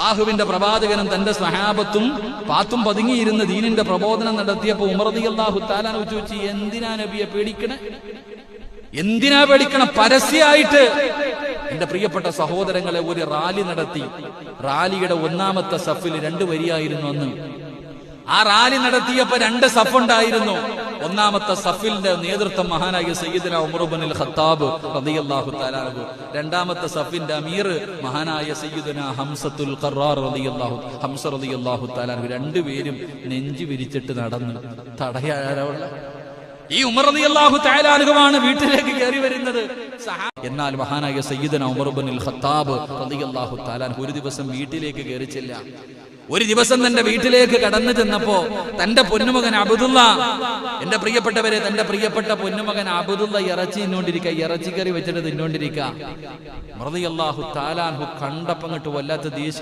അള്ളാഹുവിന്റെ പ്രവാചകനും തന്റെ സ്വഹാബത്തും പാത്തും പതുങ്ങിയിരുന്ന ദീനിന്റെ പ്രബോധനം നടത്തിയപ്പോ ഉമർ റളിയല്ലാഹു തആല അൻഹു ചോദിച്ചു, എന്തിനാ നബിയെ പേടിക്കണേ? എന്തിനാ പേടിക്കണം? പരസ്യമായിട്ട് എന്റെ പ്രിയപ്പെട്ട സഹോദരങ്ങളെ ഒരു റാലി നടത്തി. റാലിയുടെ ഒന്നാമത്തെ സഫിൽ 2 വരിയായിരുന്നു അന്ന്. ആ റാലി നടത്തിയപ്പോ 2 സഫ് ഉണ്ടായിരുന്നു. ഒന്നാമത്തെ സഫിന്റെ നേതൃത്വം മഹാനായ സയ്യിദുനാ ഉമർ ഇബ്നുൽ ഖത്താബ് റളിയല്ലാഹു തആല അൻഹു. രണ്ടാമത്തെ സഫിന്റെ അമീർ മഹാനായ സയ്യിദുനാ ഹംസത്തുൽ ഖറാർ റളിയല്ലാഹു തആല അൻഹു. 2 പേരും നെഞ്ചു വിരിച്ചിട്ട് നടന്നു. തടയാനുള്ള ഈ ഉമർ റളിയല്ലാഹു തആല അൻഹുവാണ് വീട്ടിലേക്ക് കയറി വരുന്നത്. എന്നാൽ മഹാനായ സയ്യിദുനാ ഉമർ ഇബ്നുൽ ഖത്താബ് റളിയല്ലാഹു തആല അൻഹു ഒരു ദിവസം വീട്ടിലേക്ക് കയറിച്ചില്ല. ഒരു ദിവസം തന്റെ വീട്ടിലേക്ക് കടന്നു ചെന്നപ്പോ തന്റെ പൊന്നുമകൻ അബ്ദുള്ള, എന്റെ പ്രിയപ്പെട്ടവരെ, തന്റെ പ്രിയപ്പെട്ട പൊന്നുമകൻ അബ്ദുള്ള ഇറച്ചി തിന്നോണ്ടിരിക്കുക, ഇറച്ചിക്കറി വെച്ചിട്ട് തിന്നോണ്ടിരിക്കുക. റളിയല്ലാഹു തആല അൻഹു കണ്ടപ്പങ്ങട്ട് വല്ലാത്ത ദേഷ്യം